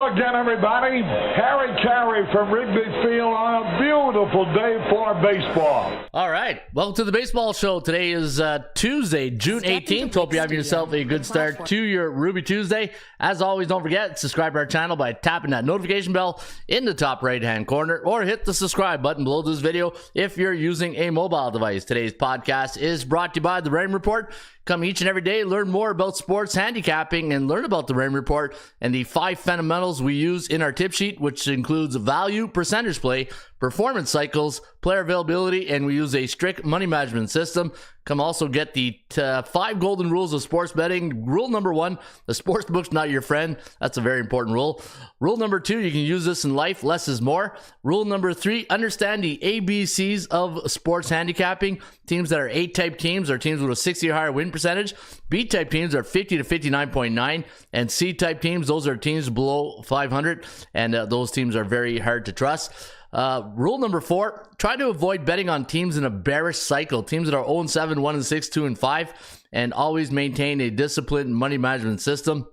Again, everybody, Harry Carey from Wrigley Field on a beautiful day for baseball. All right, welcome to the baseball show. Today is Tuesday, June 18th. Hope you're having yourself a good start to your Ruby Tuesday. As always, don't forget, subscribe to our channel by tapping that notification bell in the top right-hand corner, or hit the subscribe button below this video if you're using a mobile device. Today's podcast is brought to you by The Raymond Report. Come each and every day, learn more about sports handicapping and learn about the Raymond Report and the 5 fundamentals we use in our tip sheet, which includes value, percentage play, performance cycles, player availability, and we use a strict money management system. Come also get the 5 golden rules of sports betting. Rule number 1, the sports book's not your friend. That's a very important rule. Rule number 2, you can use this in life. Less is more. Rule number 3, understand the ABCs of sports handicapping. Teams that are A-type teams are teams with a 60 or higher win percentage. B-type teams are 50 to 59.9. And C-type teams, those are teams below 500. And those teams are very hard to trust. Rule number 4, try to avoid betting on teams in a bearish cycle. Teams that are 0-7, 1-6, 2-5, and always maintain a disciplined money management system.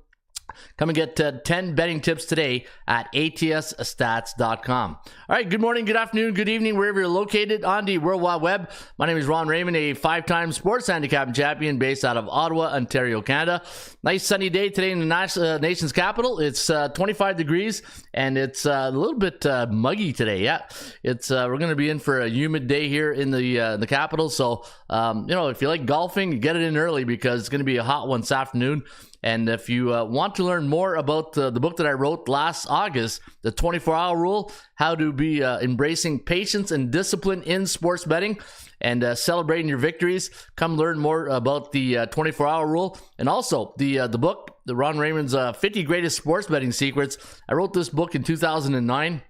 Come and get 10 betting tips today at atsstats.com. All right, good morning, good afternoon, good evening, wherever you're located on the World Wide Web. My name is Ron Raymond, a 5-time sports handicapping champion based out of Ottawa, Ontario, Canada. Nice sunny day today in the nation's capital. It's 25 degrees, and it's a little bit muggy today. Yeah, it's we're going to be in for a humid day here in the capital. So, if you like golfing, get it in early because it's going to be a hot one this afternoon. And if you want to learn more about the book that I wrote last August, The 24-Hour Rule, how to be embracing patience and discipline in sports betting and celebrating your victories, come learn more about the 24-Hour Rule. And also the book, the Ron Raymond's 50 Greatest Sports Betting Secrets. I wrote this book in 2009.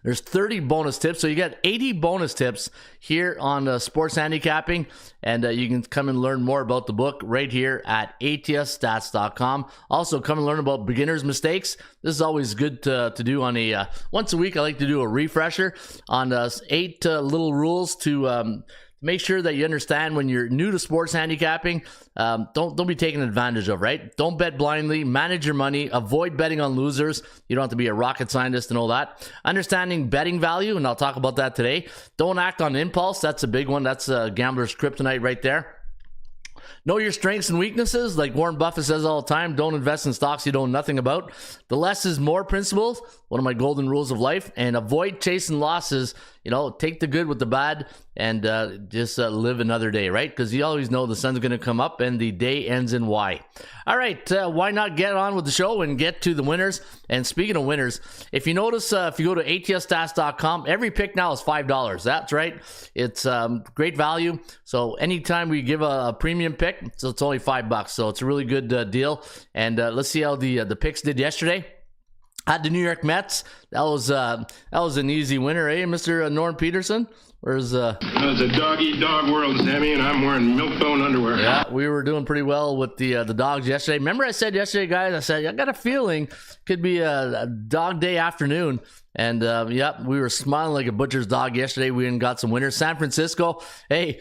There's 30 bonus tips, so you get 80 bonus tips here on sports handicapping, and you can come and learn more about the book right here at atsstats.com. Also, come and learn about beginners' mistakes. This is always good to do on a once a week. I like to do a refresher on 8 little rules to make sure that you understand when you're new to sports handicapping. Don't be taken advantage of, right? Don't bet blindly. Manage your money. Avoid betting on losers. You don't have to be a rocket scientist and all that. Understanding betting value, and I'll talk about that today. Don't act on impulse. That's a big one. That's a gambler's kryptonite right there. Know your strengths and weaknesses. Like Warren Buffett says all the time, don't invest in stocks you know nothing about. The less is more principles, one of my golden rules of life. And avoid chasing losses. Take the good with the bad and just live another day, right? Because you always know the sun's going to come up and the day ends in Y. All right, why not get on with the show and get to the winners? And speaking of winners, if you notice, if you go to atsstats.com, every pick now is $5. That's right. It's great value. So anytime we give a premium pick, so it's only $5. So it's a really good deal. And let's see how the picks did yesterday. Had the New York Mets. That was an easy winner, eh, Mr. Norm Peterson? Where's It's a dog-eat-dog world, Sammy, and I'm wearing milk-bone underwear. Yeah, we were doing pretty well with the dogs yesterday. Remember I said yesterday, guys, I got a feeling could be a dog day afternoon. And, we were smiling like a butcher's dog yesterday. We got some winners. San Francisco, hey,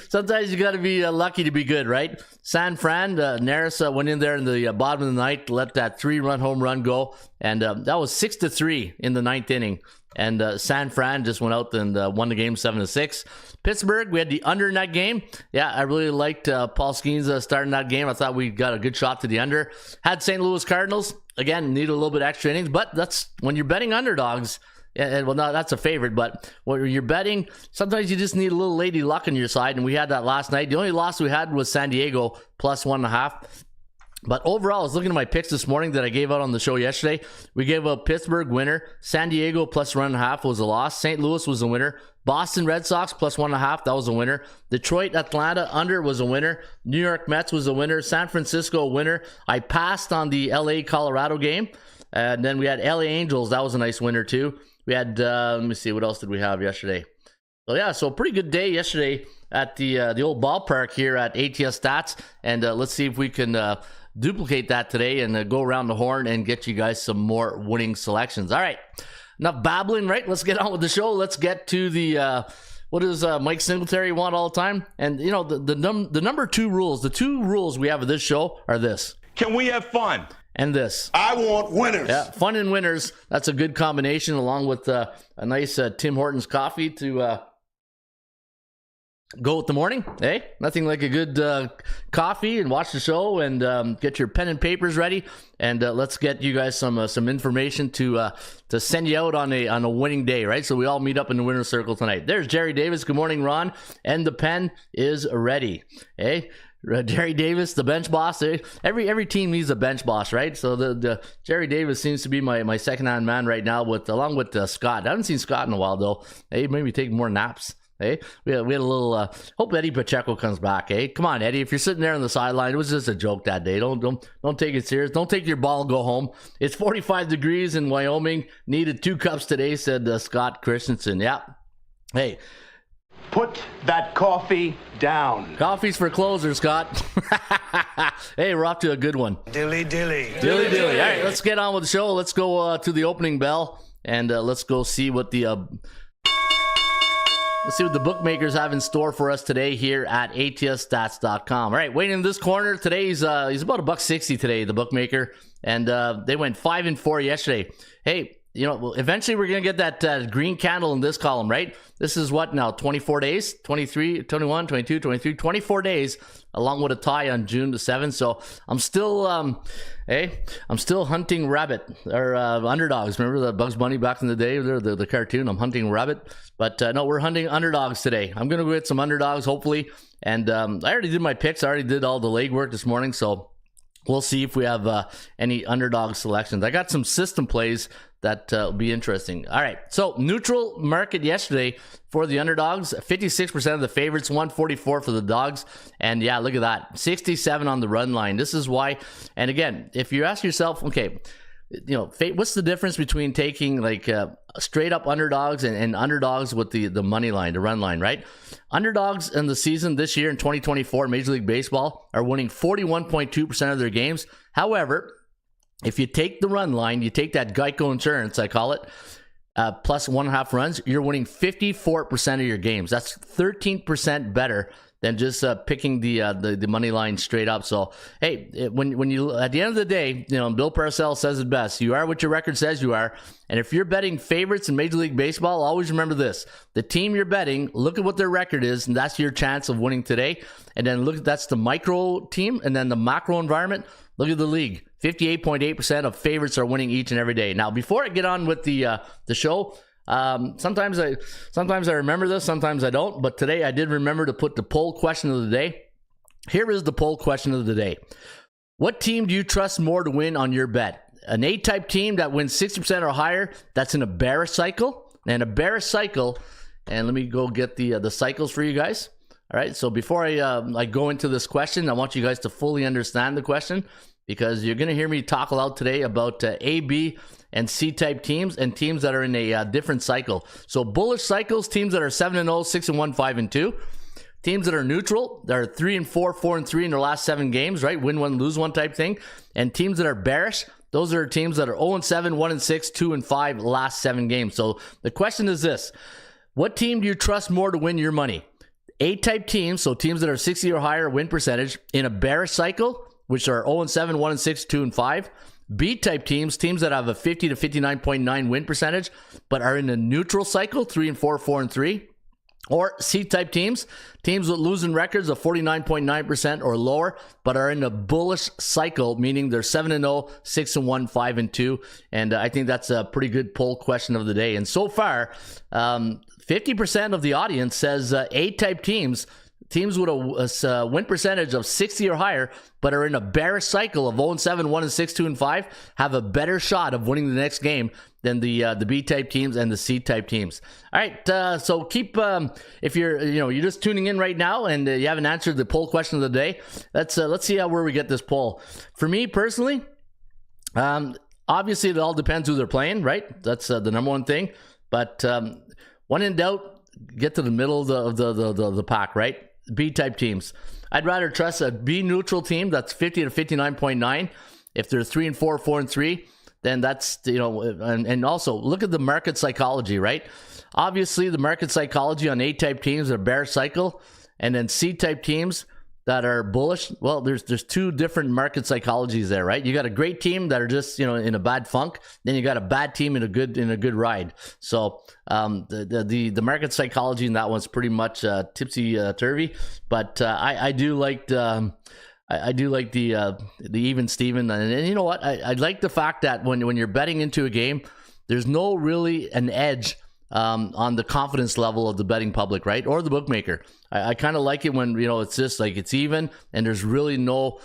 sometimes you got to be lucky to be good, right? San Fran, Neris went in there in the bottom of the ninth, let that 3-run home run go. And that was 6-3 in the 9th inning. And San Fran just went out and won the game 7-6. Pittsburgh, we had the under in that game. Yeah, I really liked Paul Skeens starting that game. I thought we got a good shot to the under. Had St. Louis Cardinals. Again, need a little bit extra innings, but that's when you're betting underdogs. And well, no, that's a favorite, but when you're betting, sometimes you just need a little lady luck on your side, and we had that last night. The only loss we had was San Diego plus 1.5. But overall, I was looking at my picks this morning that I gave out on the show yesterday. We gave out Pittsburgh winner. San Diego plus 1.5 was a loss. St. Louis was a winner. Boston Red Sox plus 1.5, that was a winner. Detroit Atlanta under was a winner. New York Mets was a winner. San Francisco a winner. I passed on the LA Colorado game. And then we had LA Angels. That was a nice winner too. We had, let me see, what else did we have yesterday? So yeah, so a pretty good day yesterday at the old ballpark here at ATS Stats. And let's see if we can duplicate that today and go around the horn and get you guys some more winning selections. All right, enough babbling, right? Let's get on with the show. Let's get to the what does Mike Singletary want all the time? And the number 2 rules, the 2 rules we have of this show are this: can we have fun? and this. I want winners. Yeah, fun and winners. That's a good combination, along with a nice Tim Hortons coffee to go with the morning. Hey, nothing like a good coffee and watch the show and get your pen and papers ready. And let's get you guys some information to send you out on a winning day, right? So we all meet up in the winner's circle tonight. There's Jerry Davis. Good morning, Ron. And the pen is ready. Hey. Jerry Davis, the bench boss. Every team needs a bench boss, right? So the Jerry Davis seems to be my second-hand man right now, along with Scott. I haven't seen Scott in a while though. Hey, maybe take more naps. Hey, we had a little. Hope Eddie Pacheco comes back. Hey, come on, Eddie. If you're sitting there on the sideline, it was just a joke that day. Don't take it serious. Don't take your ball and go home. It's 45 degrees in Wyoming. Needed 2 cups today, said Scott Christensen. Yeah. Hey. Put that coffee down. Coffee's for closers, Scott. Hey, we're off to a good one. Dilly. All right, let's get on with the show. Let's go to the opening bell, and let's go see what the bookmakers have in store for us today here at ATSstats.com. All right, waiting in this corner today. He's about $1.60 today, the bookmaker, and they went 5-4 yesterday. Hey. Eventually we're going to get that green candle in this column, right? This is what now, 24 days? 23, 21, 22, 23, 24 days, along with a tie on June the 7th. So I'm still, I'm still hunting rabbit, or underdogs. Remember the Bugs Bunny back in the day, the cartoon? I'm hunting rabbit. But no, we're hunting underdogs today. I'm going to go get some underdogs, hopefully. And I already did my picks. I already did all the legwork this morning. So we'll see if we have any underdog selections. I got some system plays that will be interesting. All right, so neutral market yesterday for the underdogs. 56% of the favorites, 144 for the dogs. And yeah, look at that, 67 on the run line. This is why. And again, if you ask yourself, okay, what's the difference between taking like straight up underdogs and underdogs with the money line, the run line, right? Underdogs in the season this year in 2024, Major League Baseball, are winning 41.2% of their games. However, if you take the run line, you take that Geico insurance, I call it, plus 1.5 runs, you're winning 54% of your games. That's 13% better than just picking the money line straight up. So, hey, when you, at the end of the day, Bill Parcells says it best. You are what your record says you are. And if you're betting favorites in Major League Baseball, always remember this. The team you're betting, look at what their record is, and that's your chance of winning today. And then that's the micro team, and then the macro environment. Look at the league. 58.8% of favorites are winning each and every day. Now, before I get on with the show, sometimes I remember this, sometimes I don't. But today I did remember to put the poll question of the day. Here is the poll question of the day. What team do you trust more to win on your bet? An A-type team that wins 60% or higher, that's in a bearish cycle. And a bearish cycle, and let me go get the cycles for you guys. All right, so before I go into this question, I want you guys to fully understand the question, because you're going to hear me talk a lot today about A, B, and C-type teams and teams that are in a different cycle. So bullish cycles, teams that are 7-0, 6-1, 5-2. Teams that are neutral, that are 3-4, 4-3 in their last 7 games, right? Win one, lose one type thing. And teams that are bearish, those are teams that are 0-7, 1-6, 2-5 last 7 games. So the question is this. What team do you trust more to win your money? A-type teams, so teams that are 60 or higher win percentage in a bearish cycle, which are 0-7, 1-6, 2-5. B-type teams that have a 50 to 59.9 win percentage, but are in a neutral cycle, 3-4, 4-3. Or C-type teams with losing records of 49.9% or lower, but are in a bullish cycle, meaning they're 7-0, 6-1, 5-2. And I think that's a pretty good poll question of the day. And so far, 50% of the audience says A-type teams with a win percentage of 60 or higher, but are in a bearish cycle of 0-7, 1-6, 2-5, have a better shot of winning the next game than the B-type teams and the C-type teams. All right, so keep if you're just tuning in right now and you haven't answered the poll question of the day, let's see where we get this poll. For me personally, obviously it all depends who they're playing, right? That's the number one thing. But when in doubt, get to the middle of the pack, right? B-type teams. I'd rather trust a B neutral team that's 50 to 59.9. If they're 3-4, 4-3, then that's, and also look at the market psychology, right? Obviously, the market psychology on A-type teams are bear cycle, and then C-type teams, that are bullish. Well, there's two different market psychologies there, right? You got a great team that are just, in a bad funk. Then you got a bad team in a good ride. So the market psychology in that one's pretty much tipsy turvy. But I do like the even Steven, and you know what? I like the fact that when you're betting into a game, there's no really an edge on the confidence level of the betting public, right? Or the bookmaker. I kind of like it when, it's just like it's even and there's really no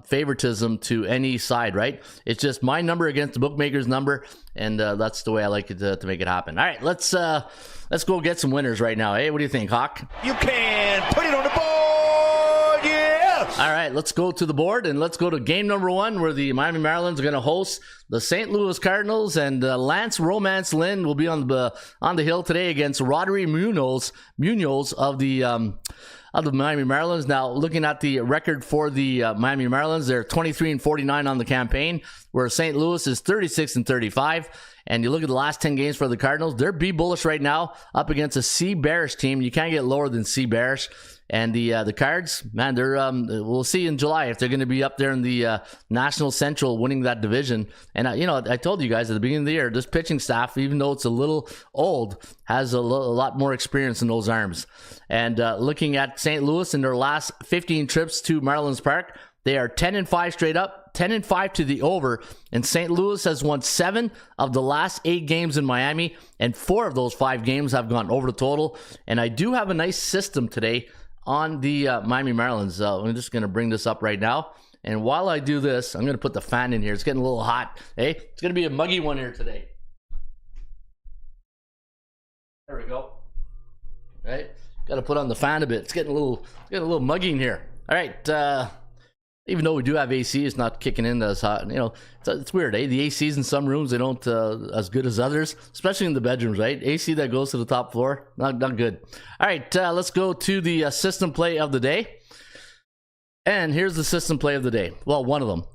favoritism to any side, right? It's just my number against the bookmaker's number, and that's the way I like it to make it happen. All right, let's go get some winners right now. Hey, what do you think, Hawk? You can put it on the board, yes! All right, let's go to the board and let's go to game number 1, where the Miami Marlins are going to host the St. Louis Cardinals, and Lance Romance Lynn will be on the hill today against Rodri Munoz of the Miami Marlins. Now, looking at the record for the Miami Marlins, they're 23-49 on the campaign, where St. Louis is 36-35. And you look at the last 10 games for the Cardinals, they're B bullish right now up against a C bearish team. You can't get lower than C bearish. And the Cards, man, they're we'll see in July if they're going to be up there in the National Central winning that division. And I told you guys at the beginning of the year, this pitching staff, even though it's a little old, has a lot more experience in those arms. And looking at St. Louis in their last 15 trips to Marlins Park, they are 10-5 straight up, 10-5 to the over, and St. Louis has won 7 of the last 8 games in Miami, and 4 of those 5 games have gone over the total. And I do have a nice system today on the Miami Marlins. I'm just going to bring this up right now. And while I do this, I'm going to put the fan in here. It's getting a little hot. Hey, it's going to be a muggy one here today. There we go. Right? Got to put on the fan a bit. It's getting a little muggy in here. All right. Even though we do have AC, it's not kicking in as hot. It's weird, eh? The ACs in some rooms, they don't as good as others, especially in the bedrooms, right? AC that goes to the top floor, not good. All right, let's go to the system play of the day. And here's the system play of the day. Well, one of them.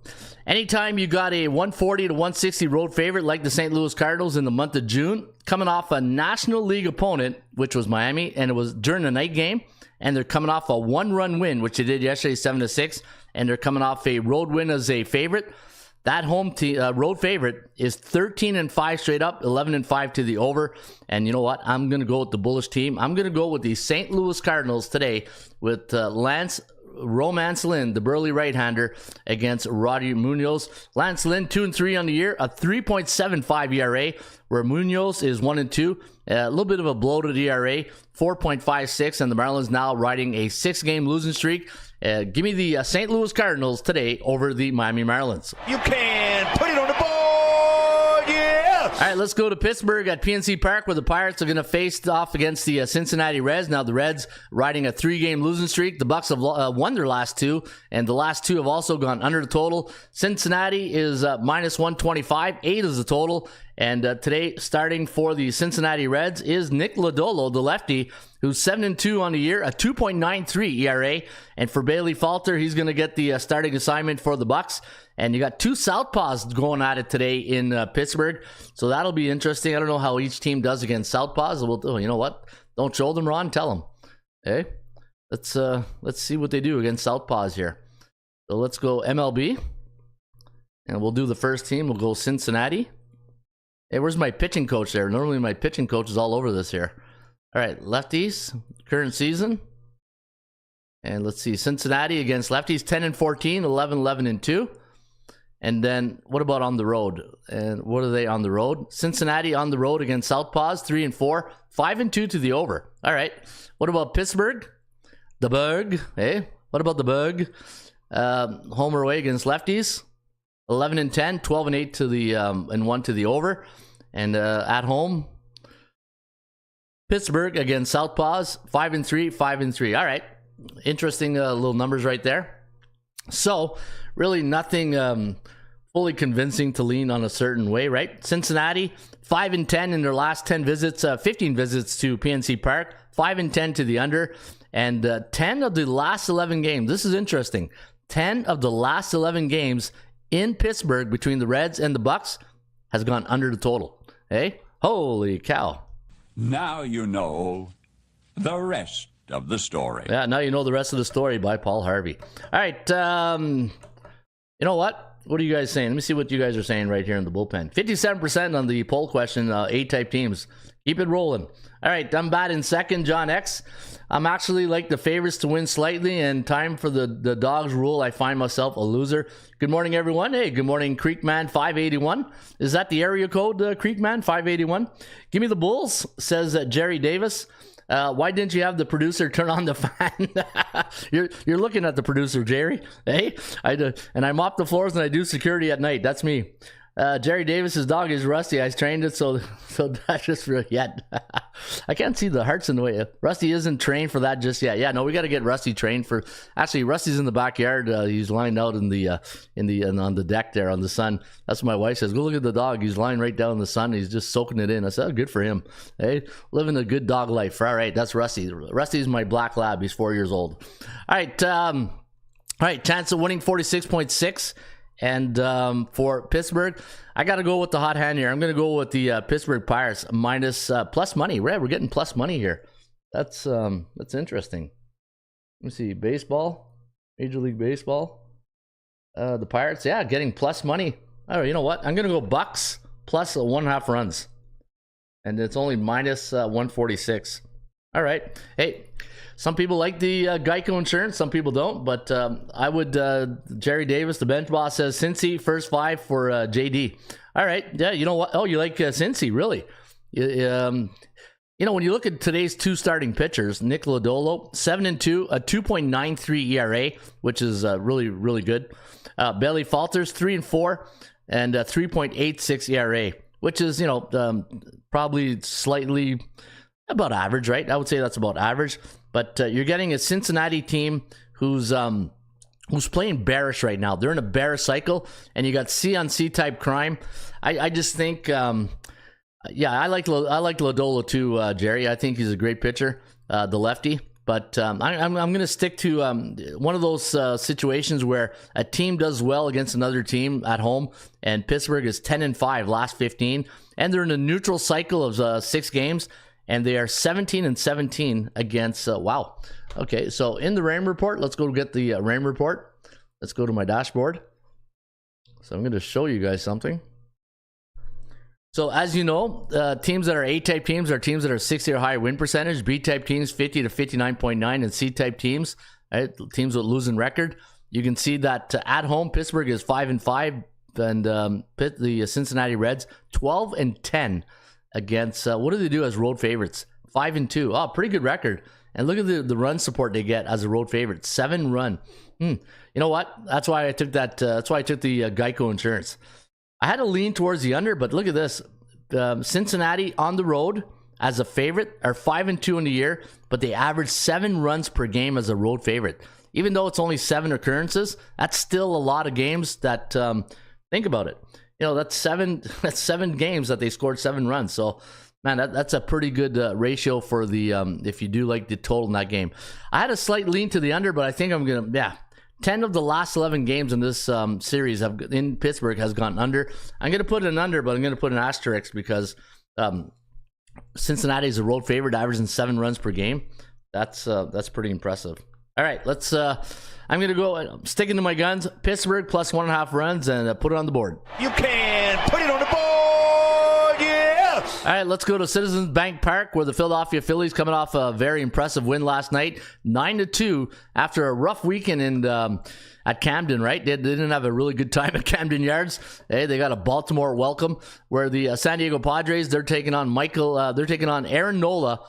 Anytime you got a 140 to 160 road favorite like the St. Louis Cardinals in the month of June, coming off a National League opponent, which was Miami, and it was during the night game, and they're coming off a 1-run win, which they did yesterday, 7-6, and they're coming off a road win as a favorite. That home road favorite is 13-5 straight up, 11-5 to the over. And you know what? I'm going to go with the bullish team. I'm going to go with the St. Louis Cardinals today with Lance Romance Lynn, the burly right-hander, against Rodri Munoz. Lance Lynn, 2-3 on the year, a 3.75 ERA, where Munoz is 1-2. A little bit of a bloated ERA, 4.56, and the Marlins now riding a 6-game losing streak. Give me the St. Louis Cardinals today over the Miami Marlins. You can put it on the board, yes! All right, let's go to Pittsburgh at PNC Park, where the Pirates are going to face off against the Cincinnati Reds. Now, the Reds riding a 3-game losing streak. The Bucks have won their last 2, and the last 2 have also gone under the total. Cincinnati is minus 125. 8 is the total. And today, starting for the Cincinnati Reds, is Nick Lodolo, the lefty, who's 7-2 on the year, a 2.93 ERA. And for Bailey Falter, he's going to get the starting assignment for the Bucks. And you got 2 southpaws going at it today in Pittsburgh, so that'll be interesting. I don't know how each team does against southpaws. You know what? Don't show them, Ron. Tell them. Hey, let's see what they do against southpaws here. So let's go MLB, and we'll do the first team. We'll go Cincinnati. Hey, where's my pitching coach there? Normally my pitching coach is all over this here. All right, lefties, current season. And let's see, Cincinnati against lefties, 10-14, 11-2. And then what about on the road? And what are they on the road? Cincinnati on the road against southpaws, 3-4, 5-2 to the over. All right. What about Pittsburgh? The Bug. Hey, what about the Bug? Home or away against lefties, 11-10, 12-8 to the and 1 to the over. And at home, Pittsburgh against southpaws, 5-3, 5-3. All right. Interesting little numbers right there. So really nothing fully convincing to lean on a certain way, right? Cincinnati, 5-10 in their last 10 visits, 15 visits to PNC Park, 5-10 to the under, and 10 of the last 11 games. This is interesting. 10 of the last 11 games in Pittsburgh between the Reds and the Bucks has gone under the total. Hey, holy cow. Now you know the rest rest of the story. Yeah, now you know the rest of the story by Paul Harvey. All right, you know what? What are you guys saying? Let me see what you guys are saying right here in the bullpen. 57% on the poll question, A-type teams. Keep it rolling. All right, I'm batting second, John X. I'm actually like the favorites to win slightly, and time for the dogs rule. I find myself a loser. Good morning, everyone. Hey, good morning, Creekman 581. Is that the area code, Creekman 581? Give me the Bulls, says Jerry Davis. Why didn't you have the producer turn on the fan? You're looking at the producer, Jerry. Hey, and I mop the floors and I do security at night. That's me. Jerry Davis's dog is Rusty. I trained it, so that's just for yet. I can't see the hearts in the way. Rusty isn't trained for that just yet. Yeah, no, we got to get Rusty trained for. Actually, Rusty's in the backyard. He's lying out on the deck there on the sun. That's what my wife says. Go look at the dog. He's lying right down in the sun. He's just soaking it in. I said, oh, good for him. Hey, living a good dog life. All right, that's Rusty. Rusty's my black lab. He's 4 years old. All right, chance of winning 46.6. And for Pittsburgh, I got to go with the hot hand here. I'm going to go with the Pittsburgh Pirates minus plus money. We're getting plus money here. That's interesting. Let me see. Baseball, Major League Baseball. The Pirates, yeah, getting plus money. Oh, you know what? I'm going to go Bucks plus 1.5 runs. And it's only minus 146. All right. Hey, some people like the Geico insurance. Some people don't. But I would, Jerry Davis, the bench boss, says Cincy, first 5 for JD. All right. Yeah, you know what? Oh, you like Cincy, really? You know, when you look at today's 2 starting pitchers, Nick Lodolo, 7-2, a 2.93 ERA, which is really, really good. Bailey Falters, 3-4, and 3.86 ERA, which is, you know, probably slightly about average, right? I would say that's about average. But you're getting a Cincinnati team who's playing bearish right now. They're in a bearish cycle, and you got C-on-C type crime. I just think, yeah, I like Lodolo too, Jerry. I think he's a great pitcher, the lefty. But I'm going to stick to one of those situations where a team does well against another team at home, and Pittsburgh is 10-5 last 15, and they're in a neutral cycle of 6 games. And they are 17-17 against, wow. Okay, so in the rain report, let's go get the rain report. Let's go to my dashboard. So I'm going to show you guys something. So as you know, teams that are A-type teams are teams that are 60 or higher win percentage. B-type teams, 50 to 59.9. And C-type teams, right, teams with losing record. You can see that at home, Pittsburgh is 5-5. And the Cincinnati Reds, 12-10. Against what do they do as road favorites? 5-2. Oh, pretty good record. And look at the run support they get as a road favorite. 7 run. You know what? That's why I took that. That's why I took the Geico insurance. I had to lean towards the under, but look at this. Cincinnati on the road as a favorite are 5-2 in the year, but they average 7 runs per game as a road favorite. Even though it's only 7 occurrences, that's still a lot of games. That think about it. You know, that's 7 games that they scored 7 runs. So, man, that's a pretty good ratio for the if you do like the total in that game. I had a slight lean to the under, but I think I'm going to, yeah. 10 of the last 11 games in this series in Pittsburgh has gone under. I'm going to put an under, but I'm going to put an asterisk because Cincinnati is a road favorite, averaging 7 runs per game. That's pretty impressive. All right, let's. I'm going to go sticking to my guns. Pittsburgh plus 1.5 runs and put it on the board. You can put it on the board, yes! All right, let's go to Citizens Bank Park where the Philadelphia Phillies coming off a very impressive win last night, 9-2 after a rough weekend at Camden, right? They didn't have a really good time at Camden Yards. Hey, they got a Baltimore welcome where the San Diego Padres, they're taking on Aaron Nola,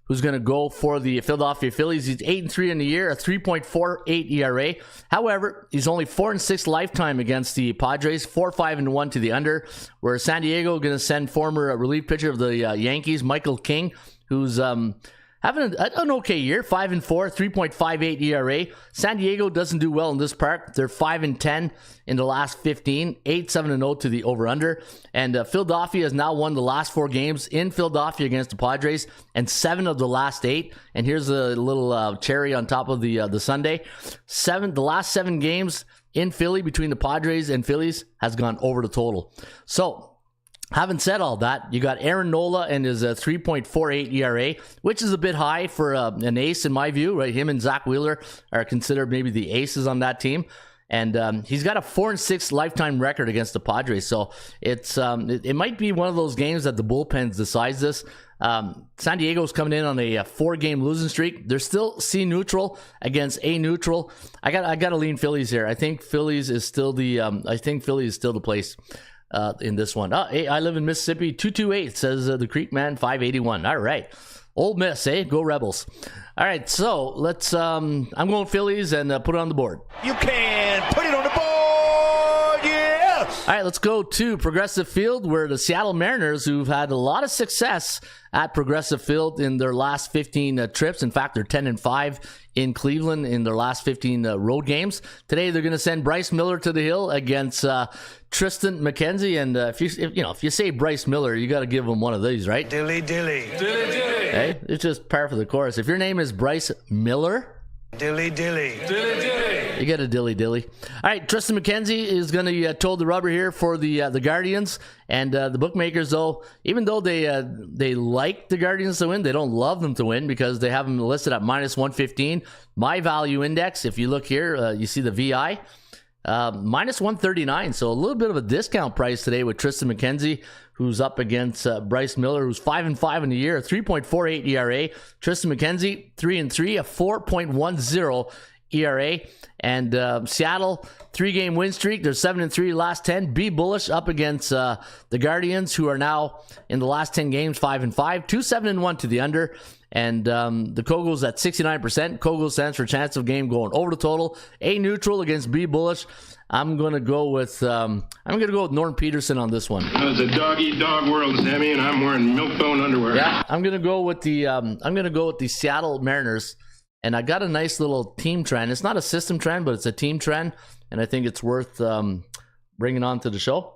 who's going to go for the Philadelphia Phillies. He's 8-3 in the year, a 3.48 ERA. However, he's only 4-6 lifetime against the Padres, 4-5-1 to the under, where San Diego going to send former relief pitcher of the Yankees, Michael King, who's having an okay year, 5-4, 3.58 ERA. San Diego doesn't do well in this park. They're 5-10 in the last 15, 8-7-0 to the over/under. And Philadelphia has now won the last 4 games in Philadelphia against the Padres, and 7 of the last 8. And here's a little cherry on top of the Sunday: the last 7 games in Philly between the Padres and Phillies has gone over the total. So Having said all that, you got Aaron Nola and his 3.48 ERA, which is a bit high for an ace in my view, right? Him and Zach Wheeler are considered maybe the aces on that team. And he's got a 4-6 lifetime record against the Padres. So it might be one of those games that the bullpen decides this. San Diego's coming in on a 4-game losing streak. They're still C neutral against A neutral. I got to lean Phillies here. I think Phillies is still the place in this one. Hey, I live in Mississippi. 228 says the Creek Man 581. All right. Old Miss, eh? Go Rebels. All right, so let's I'm going Phillies and put it on the board. You can put it on the board, yes! All right, let's go to Progressive Field, where the Seattle Mariners, who've had a lot of success at Progressive Field in their last 15 trips. In fact, they're 10-5 in Cleveland in their last 15 road games. Today, they're going to send Bryce Miller to the hill against Tristan McKenzie. And if you say Bryce Miller, you got to give him one of these, right? Dilly, dilly. Dilly, dilly. Hey, it's just par for the course. If your name is Bryce Miller, dilly, dilly. Dilly, dilly. You get a dilly dilly. All right, Tristan McKenzie is going to toe the rubber here for the Guardians, and the bookmakers, though, even though they like the Guardians to win, they don't love them to win because they have them listed at -115. My value index, if you look here, you see the VI. -139, so a little bit of a discount price today with Tristan McKenzie, who's up against Bryce Miller, who's 5-5 in the year, a 3.48 ERA. Tristan McKenzie 3-3, a 4.10 ERA. And Seattle 3-game win streak. They're 7-3 last 10. Be bullish up against the Guardians, who are now in the last 10 games 5-5, 2-7-1 to the under. And the Kogels at 69%. Kogel stands for chance of game going over the total. A neutral against B bullish. I'm gonna go with Norton Peterson on this one. It's a dog-eat-dog world, Sammy, and I'm wearing milk-bone underwear. Yeah, I'm gonna go with the Seattle Mariners, and I got a nice little team trend. It's not a system trend, but it's a team trend, and I think it's worth bringing on to the show.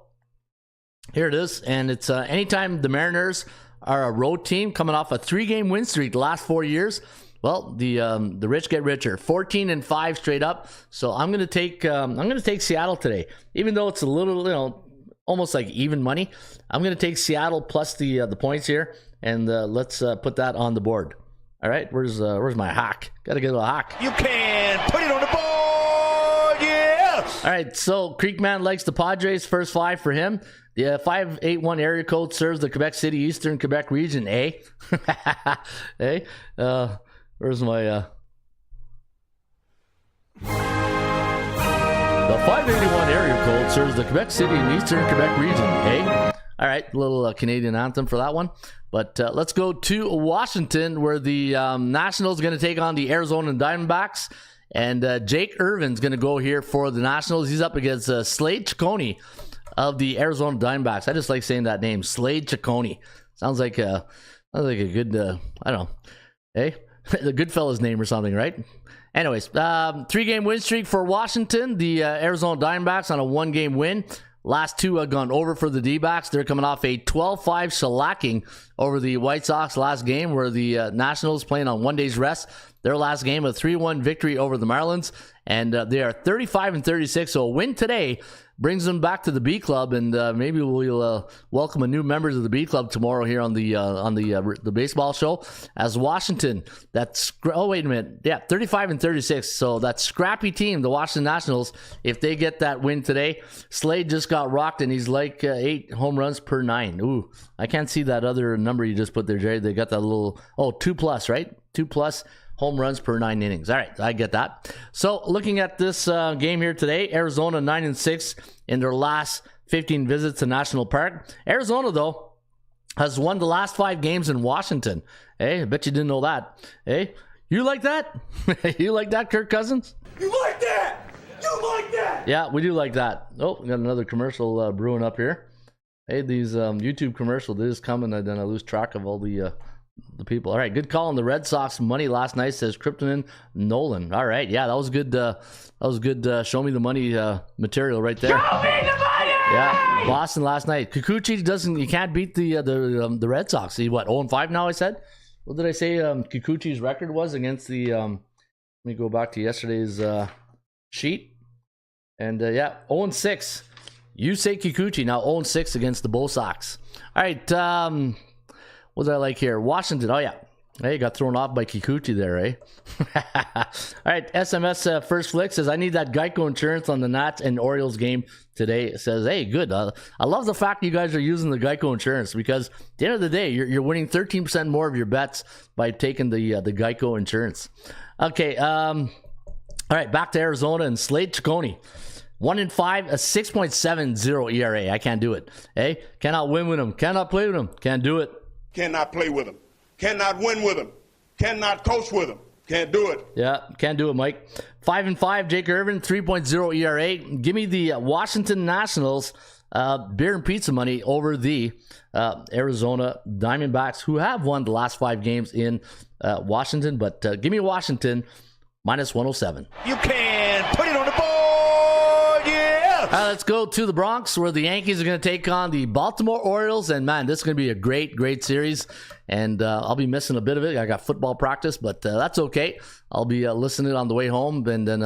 Here it is, and it's anytime the Mariners are a road team coming off a 3-game win streak the last 4 years. Well, the rich get richer, 14-5 straight up. So I'm gonna take Seattle today, even though it's a little almost like even money. I'm gonna take Seattle plus the points here, and let's put that on the board. All right, where's my hack? Got to get a hack. You can put it on the board, yes. All right, so Creekman likes the Padres. First 5 for him. The 581 area code serves the Quebec City, Eastern Quebec region, eh? Hey, where's my... The 581 area code serves the Quebec City and Eastern Quebec region, eh? All right, little Canadian anthem for that one. But let's go to Washington, where the Nationals are going to take on the Arizona Diamondbacks. And Jake Irvin's going to go here for the Nationals. He's up against Slade Ciccone of the Arizona Diamondbacks. I just like saying that name, Slade Ciccone. Sounds like a good, I don't know, hey, the Goodfellas name or something, right? Anyways, 3-game win streak for Washington. The Arizona Diamondbacks on a 1-game win. Last 2 have gone over for the D-backs. They're coming off a 12-5 shellacking over the White Sox last game, where the Nationals playing on 1 day's rest. Their last game, a 3-1 victory over the Marlins. And they are 35-36, so a win today brings them back to the B Club, and maybe we'll welcome a new members of the B Club tomorrow here on the baseball show. As Washington, 35-36. So that scrappy team, the Washington Nationals, if they get that win today, Slade just got rocked, and he's like 8 home runs per 9. Ooh, I can't see that other number you just put there, Jerry. They got that little 2+, right? 2+ home runs per 9 innings. All right, I get that. So looking at this game here today, Arizona 9-6 in their last 15 visits to National Park. Arizona, though, has won the last 5 games in Washington. Hey, I bet you didn't know that. Hey, you like that? You like that, Kirk Cousins? You like that? You like that? Yeah, we do like that. Oh, we got another commercial brewing up here. Hey, these YouTube commercials, they just come and then I lose track of all the people. All right, good call on the Red Sox money last night, says Kryptonin Nolan. All right, yeah, that was good. That was good. Show me the money material right there. Show me the money! Yeah, Boston last night. Kikuchi doesn't. You can't beat the Red Sox. He 0-5 now. I said. What did I say? Kikuchi's record was against the. Let me go back to yesterday's sheet, and 0-6. Yusei Kikuchi now 0-6 against the Bo Sox. All right, what did I like here? Washington. Oh yeah, hey, got thrown off by Kikuchi there, eh? All right, SMS First Flick says, I need that Geico insurance on the Nats and Orioles game today. It says, hey, good. I love the fact you guys are using the Geico insurance, because at the end of the day, you're winning 13% more of your bets by taking the Geico insurance. Okay, all right, back to Arizona and Slade Ciccone. 1-5, a 6.70 ERA. I can't do it. Hey, cannot win with him. Cannot play with him. Can't do it. Cannot play with him. Cannot win with him. Cannot coach with him. Can't do it. Yeah, can't do it, Mike. 5-5, Jake Irvin, 3.0 ERA. Give me the Washington Nationals beer and pizza money over the Arizona Diamondbacks, who have won the last 5 games in Washington. But give me Washington minus 107. You can put it on the board. Yeah. Let's go to the Bronx, where the Yankees are going to take on the Baltimore Orioles. And, man, this is going to be a great, great series. And I'll be missing a bit of it. I got football practice, but that's okay. I'll be listening on the way home, and then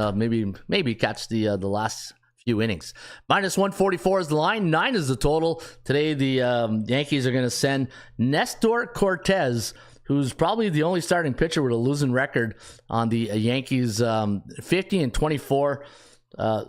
maybe catch the last few innings. Minus 144 is the line. 9 is the total. Today, the Yankees are going to send Nestor Cortez, who's probably the only starting pitcher with a losing record on the Yankees 50-24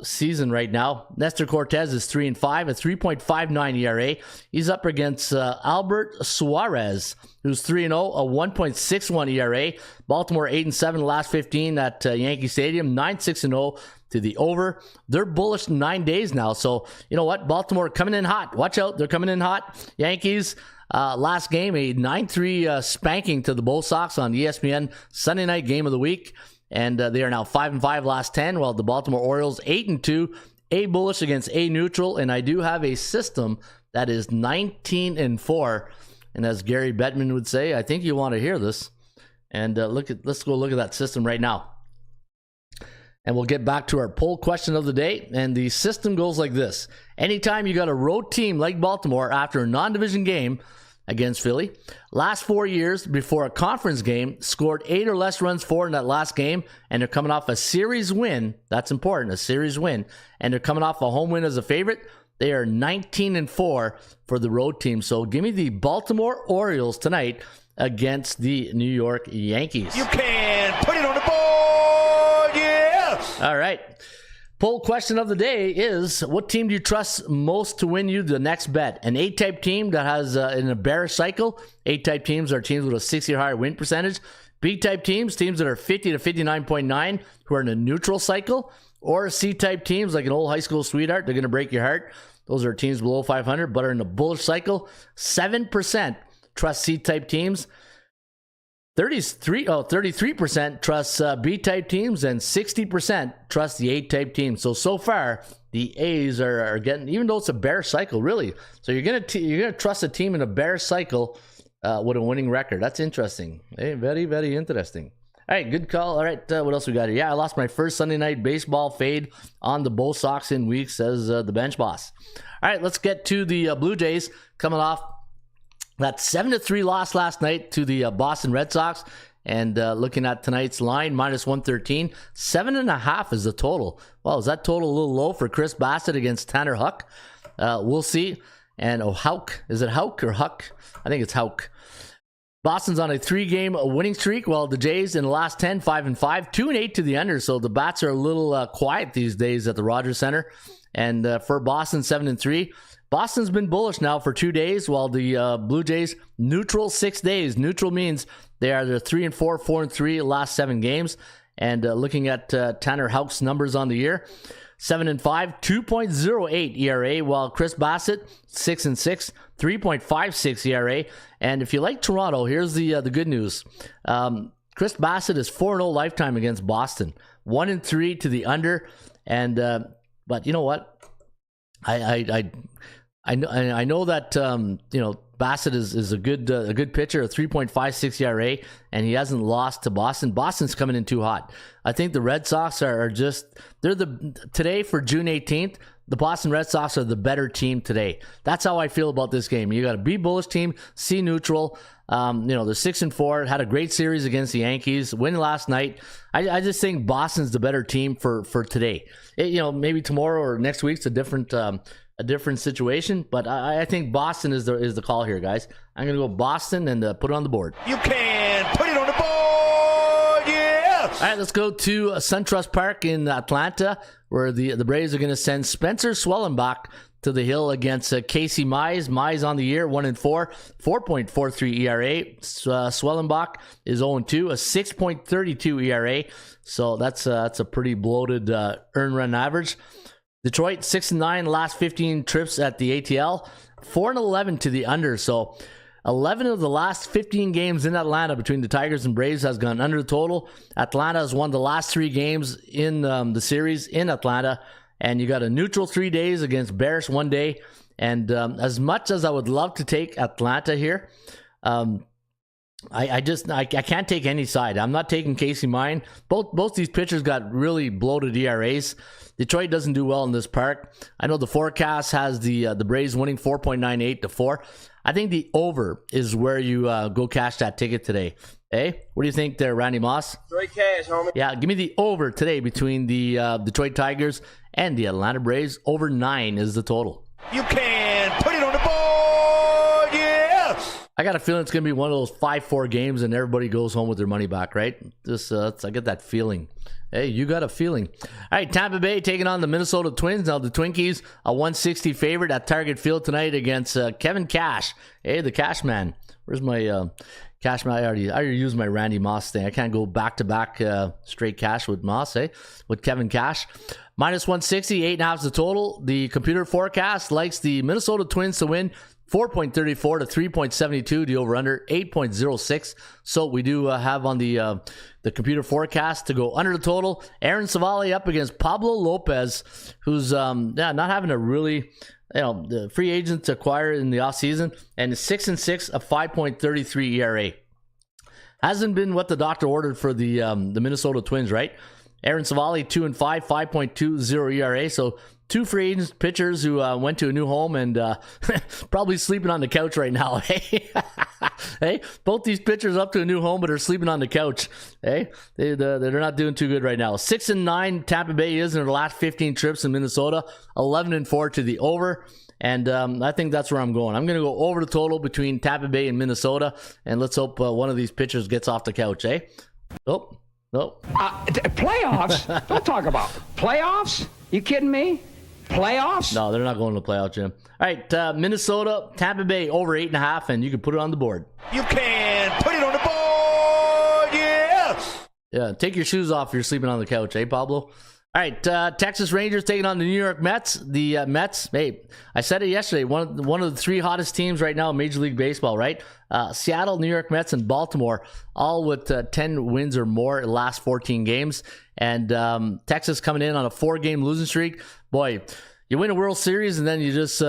season right now. Nestor Cortez is 3-5, a 3.59 ERA. He's up against Albert Suarez, who's 3-0, a 1.61 ERA. Baltimore 8-7 the last 15 at Yankee Stadium, 9-6-0 to the over. They're bullish 9 days now, so you know what? Baltimore coming in hot. Watch out, they're coming in hot. Yankees, last game, a 9-3 spanking to the Bo Sox on ESPN Sunday night game of the week. And they are now 5-5 last 10, while the Baltimore Orioles 8-2, A bullish against A neutral. And I do have a system that is 19-4. And as Gary Bettman would say, I think you want to hear this. And let's go look at that system right now. And we'll get back to our poll question of the day. And the system goes like this. Anytime you got a road team like Baltimore after a non-division game against Philly, last 4 years before a conference game, scored 8 or less runs for in that last game, and they're coming off a series win. That's important, a series win. And they're coming off a home win as a favorite. They are 19-4 for the road team. So give me the Baltimore Orioles tonight against the New York Yankees. You can put it on the board. Yeah. All right. Poll question of the day is, what team do you trust most to win you the next bet? An A-type team that has in a bearish cycle. A-type teams are teams with a 60 or higher win percentage. B-type teams that are 50 to 59.9 who are in a neutral cycle. Or C-type teams like an old high school sweetheart. They're going to break your heart. Those are teams below 500 but are in a bullish cycle. 7% trust C-type teams. 33% trust B-type teams, and 60% trust the A-type teams. So far, the A's are getting, even though it's a bear cycle, really. So you're gonna trust a team in a bear cycle with a winning record. That's interesting. Hey, very, very interesting. All right, good call. All right, what else we got here? Yeah, I lost my first Sunday night baseball fade on the Bo Sox in week, says the bench boss. All right, let's get to the Blue Jays coming off that 7-3 loss last night to the Boston Red Sox. And looking at tonight's line, minus 113. 7.5 is the total. Well, is that total a little low for Chris Bassett against Tanner Huck? We'll see. And Houck. Is it Houck or Huck? I think it's Houck. Boston's on a 3-game winning streak, while the Jays in the last 10, 5-5, 2-8 to the under. So the bats are a little quiet these days at the Rogers Center. And for Boston, 7-3. Boston's been bullish now for 2 days, while the Blue Jays neutral 6 days. Neutral means they're 3-4, 4-3 last 7 games. And looking at Tanner Houck's numbers on the year, 7-5, 2.08 ERA, while Chris Bassett 6-6, 3.56 ERA. And if you like Toronto, here's the good news. Chris Bassett is 4-0 lifetime against Boston, 1-3 to the under. And but you know what? I know that Bassett is a good pitcher, a 3.56 ERA, and he hasn't lost to Boston. Boston's coming in too hot. I think the Red Sox are just today for June 18th. the Boston Red Sox are the better team today. That's how I feel about this game. You got a B bullish team, C neutral. They're 6-4, had a great series against the Yankees, win last night. I just think Boston's the better team for today. Maybe tomorrow or next week's a different situation, but I think Boston is the call here, guys. I'm gonna go Boston and put it on the board. You can put it on the board, yes! All right, let's go to SunTrust Park in Atlanta, where the Braves are going to send Spencer Swellenbach to the hill against Casey Mize. Mize on the year, 1-4, 4.43 ERA. Swellenbach is 0-2, a 6.32 ERA. So that's a pretty bloated earned run average. Detroit 6-9 last 15 trips at the ATL, 4-11 to the under. So 11 of the last 15 games in Atlanta between the Tigers and Braves has gone under the total. Atlanta has won the last 3 games in the series in Atlanta. And you got a neutral 3 days against Bears 1 day. And as much as I would love to take Atlanta here, I can't take any side. I'm not taking Casey Mize. Both these pitchers got really bloated ERAs. Detroit doesn't do well in this park. I know the forecast has the Braves winning 4.98 to 4. I think the over is where you go cash that ticket today. Hey, what do you think there, Randy Moss? Straight cash, homie. Yeah, give me the over today between the Detroit Tigers and the Atlanta Braves. Over 9 is the total. You can put it on the board, yes! I got a feeling it's going to be one of those 5-4 games and everybody goes home with their money back, right? I get that feeling. Hey, you got a feeling. All right, Tampa Bay taking on the Minnesota Twins. Now the Twinkies, a 160 favorite at Target Field tonight against Kevin Cash. Hey, the Cash Man. Where's my Cash Man? I already used my Randy Moss thing. I can't go back-to-back straight cash with Moss, with Kevin Cash. Minus 160, 8.5 is the total. The computer forecast likes the Minnesota Twins to win 4.34 to 3.72, the over-under 8.06. So we do have on the computer forecast to go under the total. Aaron Savali up against Pablo Lopez, who's not having a really, the free agent to acquire in the offseason, and 6-6, a 5.33 ERA. Hasn't been what the doctor ordered for the Minnesota Twins, right? Aaron Savali 2-5, 5.20 ERA. So 2 free agent pitchers who went to a new home and probably sleeping on the couch right now. Hey, both these pitchers up to a new home, but are sleeping on the couch. Hey, they're not doing too good right now. 6-9 Tampa Bay is in their last 15 trips in Minnesota. 11-4 to the over. And I think that's where I'm going. I'm going to go over the total between Tampa Bay and Minnesota. And let's hope one of these pitchers gets off the couch, eh? Oh, no. Playoffs? Don't talk about playoffs. You kidding me? Playoffs? No, they're not going to the playoffs, Jim. All right, Minnesota, Tampa Bay over 8.5, and you can put it on the board. You can put it on the board, yes! Yeah, take your shoes off if you're sleeping on the couch, eh, Pablo? All right, Texas Rangers taking on the New York Mets. The Mets, hey, I said it yesterday, one of the 3 hottest teams right now in Major League Baseball, right? Seattle, New York Mets, and Baltimore, all with 10 wins or more in the last 14 games. And Texas coming in on a 4-game losing streak. Boy, you win a World Series and then you just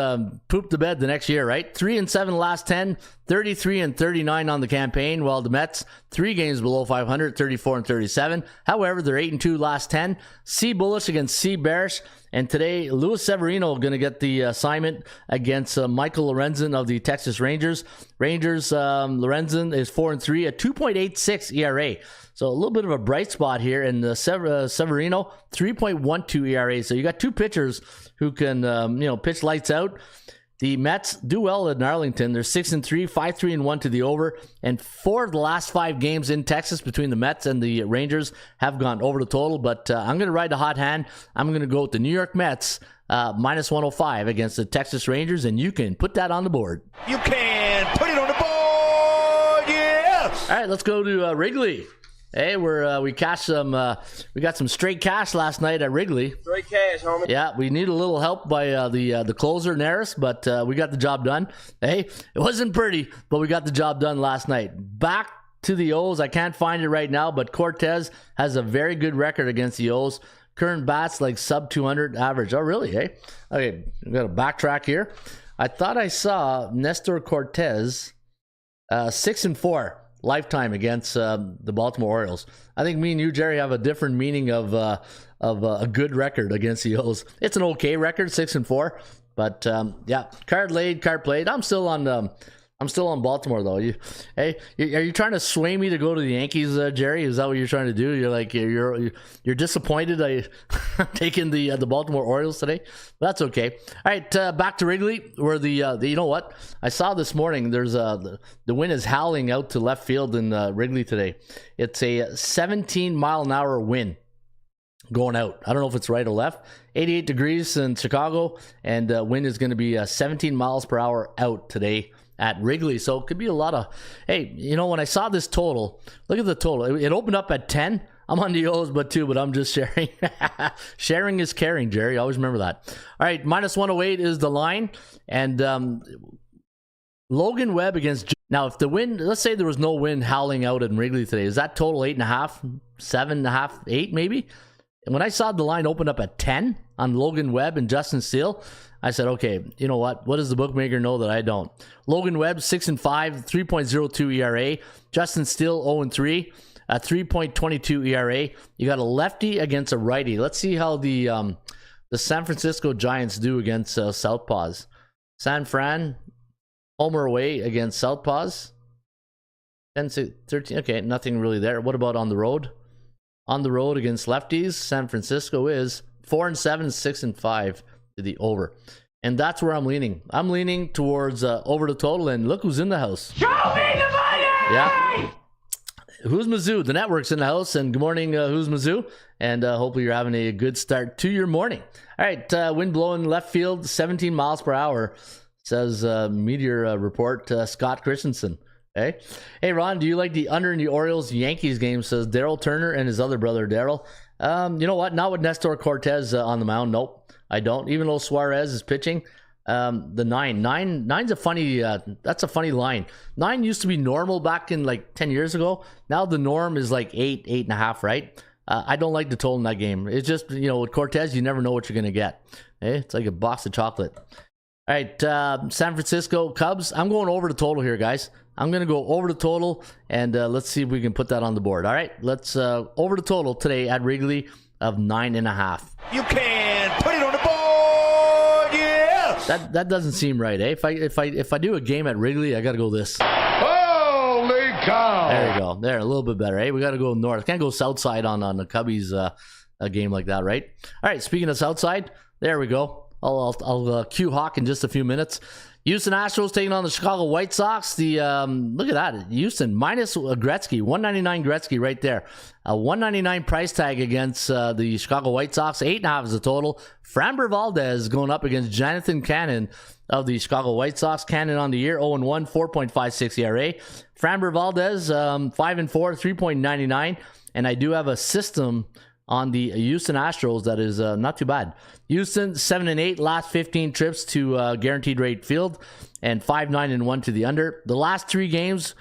poop the bed the next year, right? 3-7 last 10, 33-39 on the campaign, while the Mets 3 games below 500, 34-37. However, they're 8-2 last 10. C bullish against C bearish. And today, Luis Severino going to get the assignment against Michael Lorenzen of the Texas Rangers. Lorenzen is 4-3, a 2.86 ERA. So a little bit of a bright spot here. And Severino, 3.12 ERA. So you got 2 pitchers who can, pitch lights out. The Mets do well in Arlington. They're 6-3, 5-3-1 to the over. And 4 of the last 5 games in Texas between the Mets and the Rangers have gone over the total. But I'm going to ride the hot hand. I'm going to go with the New York Mets minus 105 against the Texas Rangers. And you can put that on the board. You can put it on the board, yes! All right, let's go to Wrigley. Hey, we cashed some. We got some straight cash last night at Wrigley. Straight cash, homie. Yeah, we need a little help by the closer Neris, but we got the job done. Hey, it wasn't pretty, but we got the job done last night. Back to the O's. I can't find it right now, but Cortez has a very good record against the O's. Current bats like sub 200 average. Oh, really? Hey, okay. We got a backtrack here. I thought I saw Nestor Cortez 6-4. Lifetime against the Baltimore Orioles. I think me and you, Jerry, have a different meaning of a good record against the O's. It's an okay record, 6-4. But yeah, card laid, card played. I'm still on Baltimore though. Are you trying to sway me to go to the Yankees, Jerry? Is that what you're trying to do? You're like you're disappointed I'm taking the Baltimore Orioles today. That's okay. All right, back to Wrigley, where the you know what? I saw this morning. There's the wind is howling out to left field in Wrigley today. It's a 17-mile-an-hour wind going out. I don't know if it's right or left. 88 degrees in Chicago, and wind is going to be 17 miles per hour out today at Wrigley. So it could be a lot of, hey, you know, when I saw this total, look at the total. It opened up at 10. I'm on the O's, but I'm just sharing. Sharing is caring, Jerry. Always remember that. All right, minus 108 is the line. And Logan Webb against... Now, if the wind, let's say there was no wind howling out in Wrigley today, is that total 8.5, 7.5, 8 maybe? And when I saw the line open up at 10 on Logan Webb and Justin Steele, I said, okay, you know what? What does the bookmaker know that I don't? Logan Webb, 6-5, 3.02 ERA. Justin Steele, 0-3, 3.22 ERA. You got a lefty against a righty. Let's see how the San Francisco Giants do against Southpaws. San Fran, homer away against Southpaws. 10-13. Okay, nothing really there. What about on the road? On the road against lefties, San Francisco is 4-7, 6-5 to the over. And that's where I'm leaning. I'm leaning towards over the total, and look who's in the house. Show me the money! Yeah. Who's Mizzou? The network's in the house, and good morning, Who's Mizzou? And hopefully you're having a good start to your morning. All right, wind blowing left field, 17 miles per hour, says meteor report, Scott Christensen. Hey, Ron, do you like the under in the Orioles-Yankees game, says Daryl Turner and his other brother, Daryl. You know what? Not with Nestor Cortez on the mound. Nope, I don't. Even though Suarez is pitching. The nine's a funny, that's a funny line. 9 used to be normal back in like 10 years ago. Now the norm is like 8, 8.5, right? I don't like the total in that game. It's just, you know, with Cortez, you never know what you're going to get. It's like a box of chocolate. All right, San Francisco Cubs. I'm going over the total here, guys. I'm going to go over the total, and let's see if we can put that on the board. All right, let's over the total today at Wrigley of 9.5. You can put it on the board, yeah. That doesn't seem right, eh? If I do a game at Wrigley, I got to go this. Holy cow! There you go. There, a little bit better, eh? We got to go north. Can't go south side on the Cubbies a game like that, right? All right, speaking of south side, there we go. I'll cue Hawk in just a few minutes. Houston Astros taking on the Chicago White Sox. The look at that, Houston minus Gretzky, 199 Gretzky right there. A 199 price tag against the Chicago White Sox. 8.5 is the total. Framber Valdez going up against Jonathan Cannon of the Chicago White Sox. Cannon on the year, 0-1, 4.56 ERA. Framber Valdez, 5-4, 3.99. And I do have a system on the Houston Astros that is not too bad. Houston 7-8 last 15 trips to guaranteed rate field, and 5-9-1 to the under. The last 3 games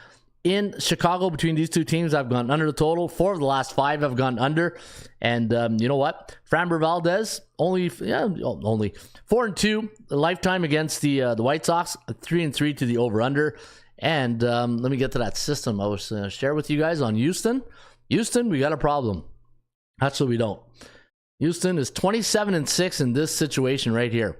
in Chicago between these two teams, I've gone under the total. 4 of the last 5 have gone under. And you know what? Framber Valdez only 4-2 lifetime against the White Sox. 3-3 to the over under. And let me get to that system I was share with you guys on Houston. Houston, we got a problem. Actually, we don't. Houston is 27-6 in this situation right here.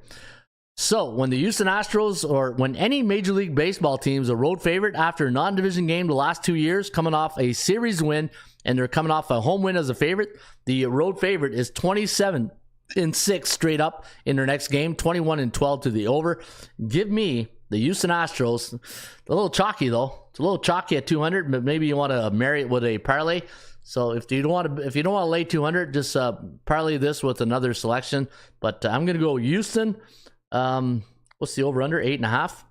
So when the Houston Astros, or when any Major League Baseball team's a road favorite after a non-division game the last 2 years, coming off a series win, and they're coming off a home win as a favorite, the road favorite is 27-6 straight up in their next game, 21-12 to the over. Give me the Houston Astros. A little chalky though. It's a little chalky at 200, but maybe you want to marry it with a parlay. So if you don't want to lay 200, just parlay this with another selection. But I'm going to go Houston. What's the over under? 8.5.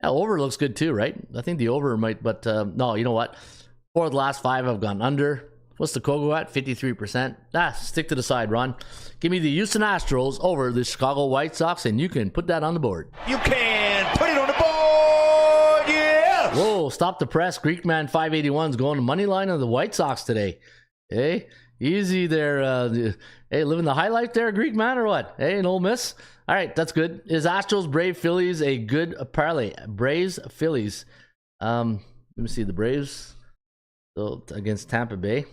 Yeah, over looks good too, right? I think the over might, but no, you know what? 4 of the last 5 have gone under. What's the Kogo at? 53%. Stick to the side, Ron. Give me the Houston Astros over the Chicago White Sox, and you can put that on the board. You can put it on the board, yeah. Whoa, stop the press. Greek Man 581's going to money line on the White Sox today. Hey, easy there. Hey, living the high life there, Greek Man, or what? Hey, an Ole Miss. All right, that's good. Is Astros Brave Phillies a good parlay? Braves Phillies. Let me see the Braves against Tampa Bay.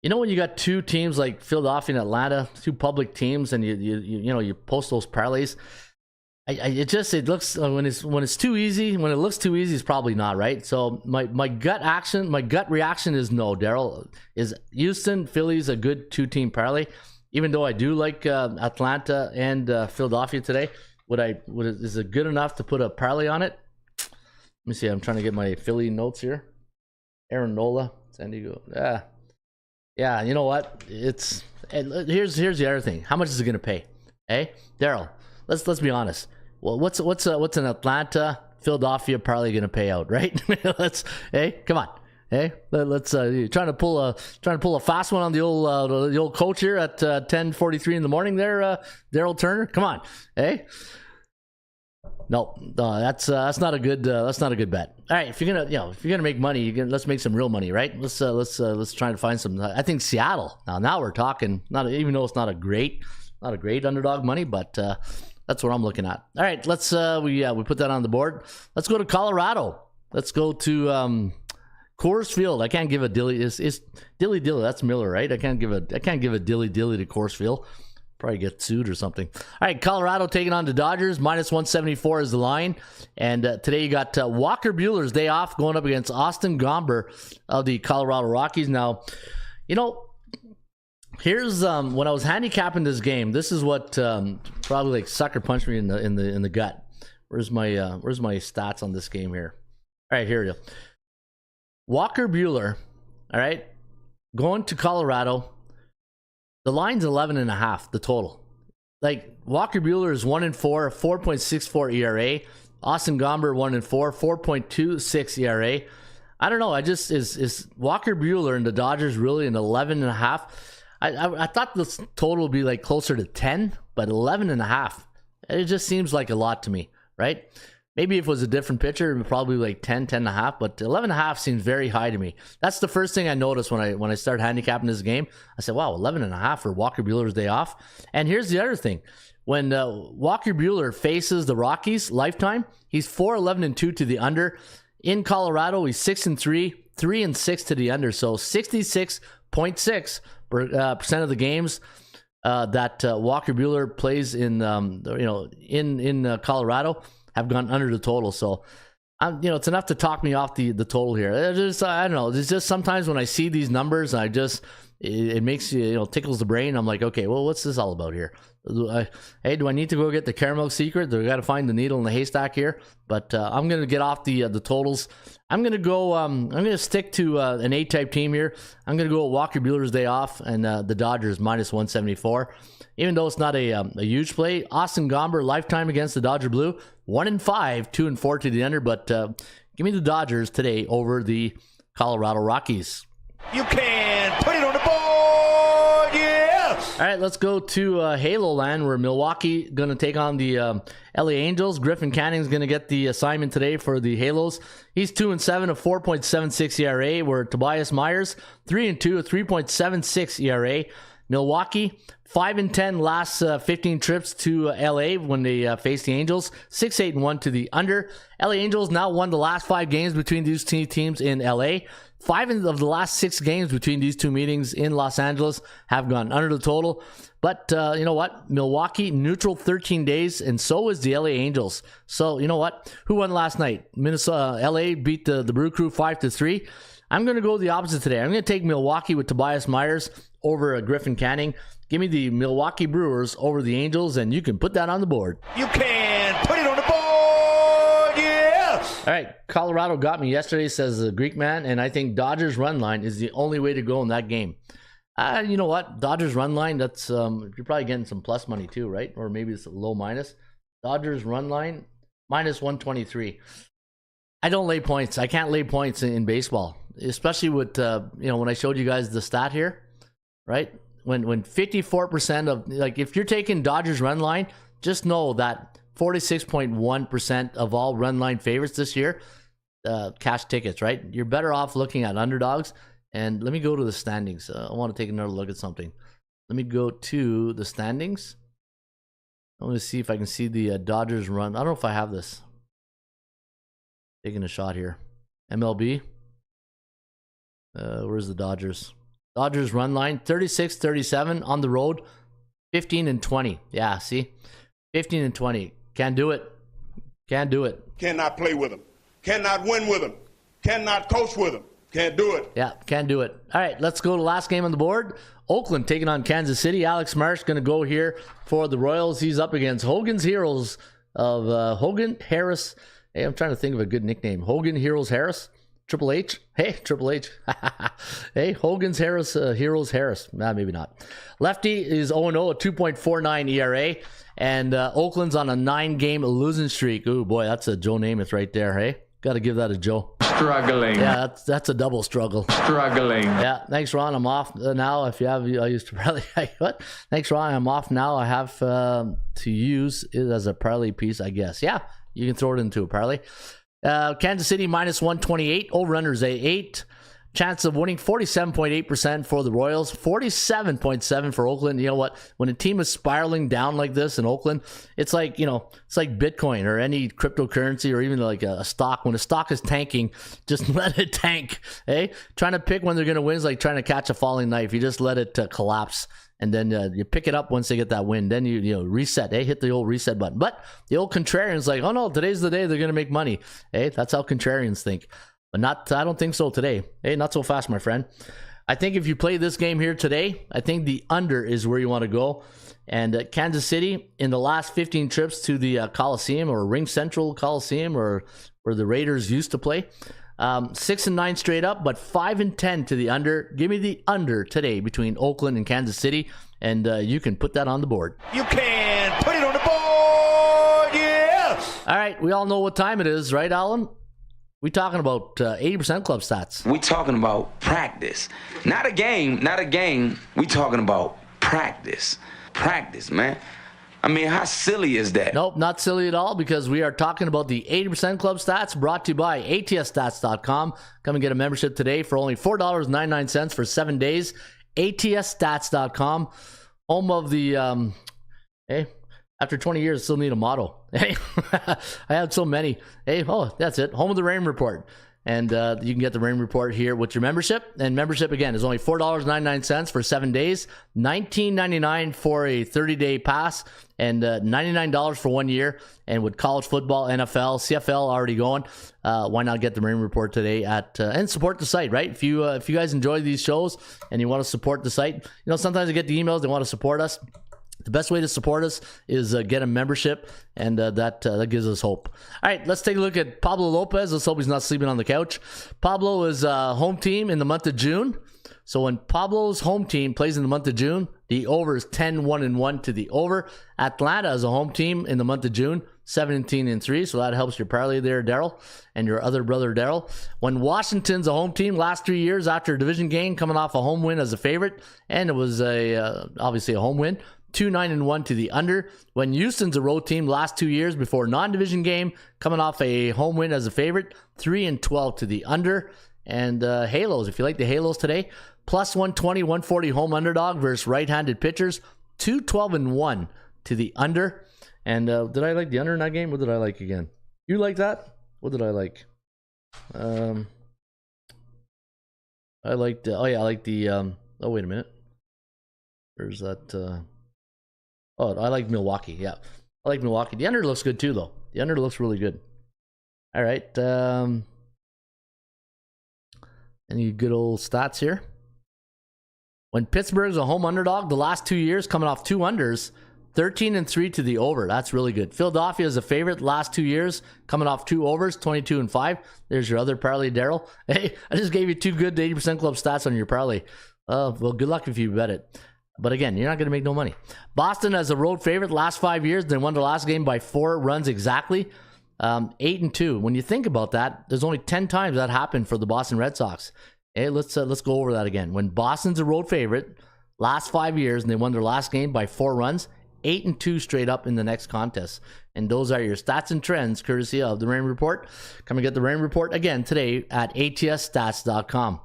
You know when you got two teams like Philadelphia and Atlanta, two public teams, and you post those parlays. It looks when it's too easy. When it looks too easy, it's probably not right. So my gut reaction is no. Daryl, is Houston Phillies a good 2-team parlay? Even though I do like Atlanta and Philadelphia today, is it good enough to put a parlay on it? Let me see. I'm trying to get my Philly notes here. Aaron Nola, San Diego. Yeah. You know what? Here's the other thing. How much is it going to pay? Hey, Daryl. Let's be honest. Well, what's an Atlanta Philadelphia parlay going to pay out, right? Come on. Hey, let's trying to pull a fast one on the old coach here at 10:43 in the morning there, Daryl Turner. Come on. Hey. No, that's not a good bet. All right, if you're gonna make money, let's make some real money, right? Let's try to find some. I think Seattle. Now we're talking. Not even though it's not a great underdog money, but that's what I'm looking at. All right, let's we put that on the board. Let's go to Colorado. Let's go to Coors Field. I can't give a dilly. It's dilly. That's Miller, right? I can't give a dilly to Coors Field. Probably get sued or something. All right, Colorado taking on the Dodgers. -174 is the line. And today you got Walker Buehler's day off going up against Austin Gomber of the Colorado Rockies. Now, here's when I was handicapping this game. This is what probably like sucker punched me in the gut. Where's my stats on this game here? All right, here we go. Walker Buehler. All right, going to Colorado. The line's 11.5, the total. Like, Walker Buehler is 1-4, 4.64 ERA. Austin Gomber 1-4, 4.26 ERA. I don't know. Is Walker Buehler and the Dodgers really an 11.5? I thought this total would be like closer to 10, but 11.5. It just seems like a lot to me, right? Maybe if it was a different pitcher, it would probably like 10.5, but 11.5 seems very high to me. That's the first thing I noticed when I started handicapping this game. I said, wow, 11.5 for Walker Buehler's day off. And here's the other thing. When Walker Buehler faces the Rockies lifetime, he's 4-11-2 to the under. In Colorado, he's 6-3, 3-6 to the under. So 66.6% of the games that Walker Buehler plays in Colorado have gone under the total. So it's enough to talk me off the total here. I don't know. It's just sometimes when I see these numbers, it makes you tickles the brain. I'm like, okay, well, what's this all about here? Do I need to go get the caramel secret? Do I got to find the needle in the haystack here? But I'm gonna get off the totals. I'm gonna go. I'm gonna stick to an A-type team here. I'm gonna go with Walker Buehler's day off and the Dodgers -174. Even though it's not a huge play, Austin Gomber lifetime against the Dodger Blue 1-5, 2-4 to the under. But give me the Dodgers today over the Colorado Rockies. You can put it on the board, yes! All right, let's go to Halo Land, where Milwaukee going to take on the LA Angels. Griffin Canning's going to get the assignment today for the Halos. He's 2-7, a 4.76 ERA, where Tobias Myers 3-2, a 3.76 ERA. Milwaukee 5-10 last 15 trips to LA when they faced the Angels. 6-8-1 to the under. LA Angels now won the last 5 games between these two teams in LA. 5 of the last 6 games between these two meetings in Los Angeles have gone under the total. But you know what? Milwaukee neutral 13 days, and so is the LA Angels. So you know what? Who won last night? LA beat the Brew Crew 5-3. I'm going to go the opposite today. I'm going to take Milwaukee with Tobias Myers over Griffin Canning. Give me the Milwaukee Brewers over the Angels, and you can put that on the board. You can put it on the board, yes! All right, Colorado got me yesterday, says the Greek man, and I think Dodgers run line is the only way to go in that game. You know what? Dodgers run line, that's you're probably getting some plus money too, right? Or maybe it's a low minus. Dodgers run line, -123. I don't lay points. I can't lay points in baseball, especially with, when I showed you guys the stat here, right? When 54% of, like, if you're taking Dodgers run line, just know that 46.1% of all run line favorites this year, cash tickets, right? You're better off looking at underdogs. And let me go to the standings. I want to take another look at something. Let me go to the standings. I want to see if I can see the Dodgers run. I don't know if I have this. Taking a shot here. MLB. Where's the Dodgers? Dodgers run line 36-37 on the road, 15-20. Yeah, see, 15-20. Can't do it. Can't do it. Cannot play with them. Cannot win with them. Cannot coach with them. Can't do it. Yeah, can't do it. All right, let's go to last game on the board. Oakland taking on Kansas City. Alex Marsh going to go here for the Royals. He's up against Hogan's Heroes of Hogan Harris. Hey, I'm trying to think of a good nickname. Hogan Heroes Harris. Triple H. Hey, Triple H. Hey, Hogan's Harris, Heroes Harris. Nah, maybe not. Lefty is 0-0, a 2.49 ERA. And Oakland's on a 9-game losing streak. Ooh, boy, that's a Joe Namath right there, hey? Got to give that a Joe. Struggling. Yeah, that's a double struggle. Struggling. Yeah, thanks, Ron. I'm off now. If you have, I used to parlay. What? Thanks, Ron. I'm off now. I have to use it as a parlay piece, I guess. Yeah, you can throw it into a parlay. Kansas City minus 128. Over-unders 8. Chance of winning 47.8% for the Royals, 47.7% for Oakland. You know what? When a team is spiraling down like this in Oakland, it's like, it's like Bitcoin or any cryptocurrency or even like a stock. When a stock is tanking, just let it tank. Hey, trying to pick when they're going to win is like trying to catch a falling knife. You just let it collapse. And then you pick it up once they get that win. Then you reset. Hey, hit the old reset button. But the old contrarian's like, oh no, today's the day they're going to make money. Hey, that's how contrarians think. But I don't think so today. Hey, not so fast, my friend. I think if you play this game here today, I think the under is where you want to go. And Kansas City, in the last 15 trips to the Coliseum or Ring Central Coliseum or where the Raiders used to play, 6-9 straight up, but 5-10 to the under. Give me the under today between Oakland and Kansas City, and you can put that on the board. You can put it on the board, yes! All right, we all know what time it is, right, Alan? We talking about 80% club stats. We talking about practice. Not a game. We talking about practice. Practice, man. I mean, how silly is that? Nope, not silly at all, because we are talking about the 80% club stats brought to you by ATSstats.com. Come and get a membership today for only $4.99 for 7 days. ATSstats.com. Home of the, hey, after 20 years, still need a motto. Hey, I had so many. Hey, oh, that's it. Home of the Rain Report. And you can get the Rain Report here with your membership. And membership, again, is only $4.99 for 7 days, $19.99 for a 30-day pass, and $99 for 1 year. And with college football, NFL, CFL already going, why not get the Rain Report today and support the site, right? If you guys enjoy these shows and you want to support the site, sometimes I get the emails, they want to support us. The best way to support us is get a membership, and that gives us hope. All right, let's take a look at Pablo Lopez. Let's hope he's not sleeping on the couch. Pablo is home team in the month of June. So when Pablo's home team plays in the month of June, the over is 10-1-1 to the over. Atlanta is a home team in the month of June, 17-3. So that helps your parlay there, Daryl, and your other brother, Daryl. When Washington's a home team, last 3 years after a division game, coming off a home win as a favorite, and it was obviously a home win. 2-9-1 to the under. When Houston's a road team, last 2 years before non-division game, coming off a home win as a favorite, 3-12 to the under. And Halos, if you like the Halos today, plus 120, 140 home underdog versus right-handed pitchers, 2-12-1 to the under. And did I like the under in that game? What did I like again? You like that? What did I like? I liked. I like the. Oh, wait a minute. There's that. I like Milwaukee. Yeah, I like Milwaukee. The under looks good too, though. The under looks really good. All right. Any good old stats here? When Pittsburgh's a home underdog, the last 2 years coming off 2 unders, 13-3 to the over. That's really good. Philadelphia is a favorite last 2 years, coming off 2 overs, 22-5. There's your other parlay, Daryl. Hey, I just gave you 2 good 80% club stats on your parlay. Well, good luck if you bet it. But again, you're not going to make no money. Boston as a road favorite last 5 years. They won the last game by 4 runs exactly. 8-2. When you think about that, there's only 10 times that happened for the Boston Red Sox. Hey, let's go over that again. When Boston's a road favorite, last 5 years, and they won their last game by 4 runs, 8-2 straight up in the next contest. And those are your stats and trends, courtesy of the Rain Report. Come and get the Rain Report again today at ATSstats.com.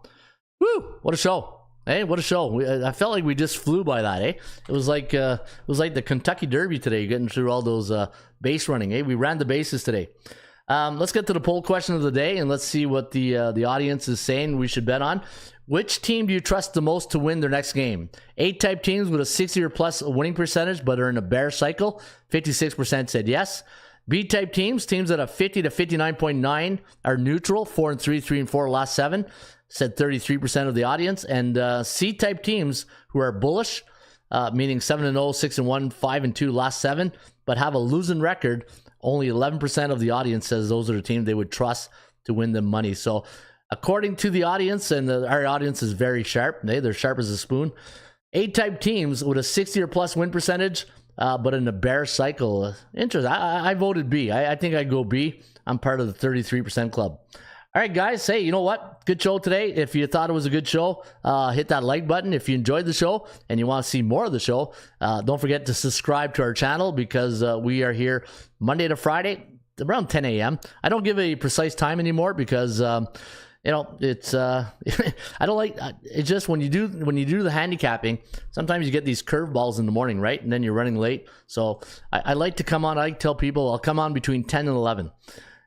Woo! What a show! Hey, what a show. I felt like we just flew by that, eh? It was like the Kentucky Derby today, getting through all those base running, eh? We ran the bases today. Let's get to the poll question of the day, and let's see what the audience is saying we should bet on. Which team do you trust the most to win their next game? A-type teams with a 60 or plus winning percentage but are in a bear cycle. 56% said yes. B-type teams that have 50 to 59.9 are neutral. 4-3, 3-4 last 7, said 33% of the audience. And C-type teams who are bullish, meaning 7-0, 6-1, 5-2 last 7, but have a losing record. Only 11% of the audience says those are the teams they would trust to win them money. So according to the audience, and our audience is very sharp, they're sharp as a spoon, A-type teams with a 60 or plus win percentage, but in a bear cycle. Interesting. I voted B. I think I'd go B. I'm part of the 33% club. All right, guys. Hey, you know what? Good show today. If you thought it was a good show, hit that like button. If you enjoyed the show and you want to see more of the show, don't forget to subscribe to our channel, because we are here Monday to Friday around 10 a.m. I don't give a precise time anymore because it's I don't like it's just when you do the handicapping, sometimes you get these curveballs in the morning, right? And then you're running late. So I like to come on. I tell people I'll come on between 10 and 11.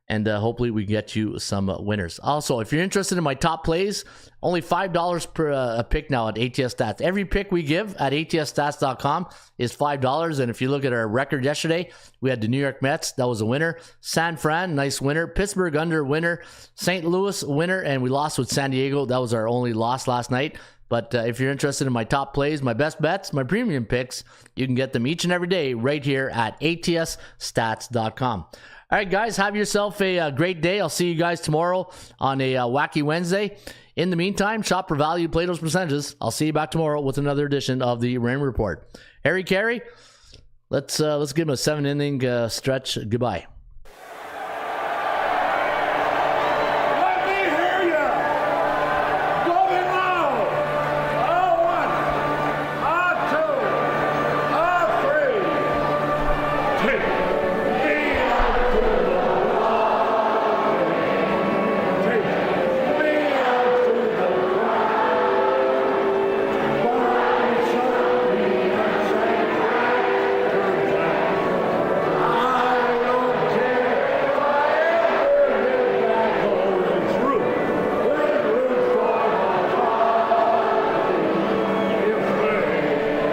And hopefully we get you some winners. Also, if you're interested in my top plays, only $5 per pick now at ATS Stats. Every pick we give at ATSStats.com is $5. And if you look at our record yesterday, we had the New York Mets. That was a winner. San Fran, nice winner. Pittsburgh under, winner. St. Louis, winner. And we lost with San Diego. That was our only loss last night. But if you're interested in my top plays, my best bets, my premium picks, you can get them each and every day right here at ATSStats.com. All right, guys, have yourself a great day. I'll see you guys tomorrow on a Wacky Wednesday. In the meantime, shop for value, play those percentages. I'll see you back tomorrow with another edition of the Raymond Report. Harry Carey, let's give him a 7-inning stretch. Goodbye. Let me hear you. Going loud. A1, A2, A3. Take me out to the line. Take me out to the line. Buy something and say, turns out I don't care if I ever get back home. It's root. We're root for the party. If they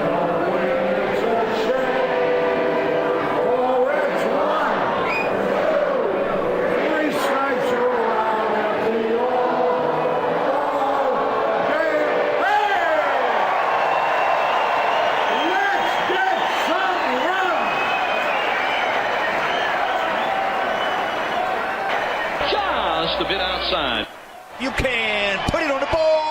don't win, it's a shame. Oh, it's 1, 2, 3 strikes you're out at the all game. Hey! Let's get some runs! Just a bit outside. You can put it on the board.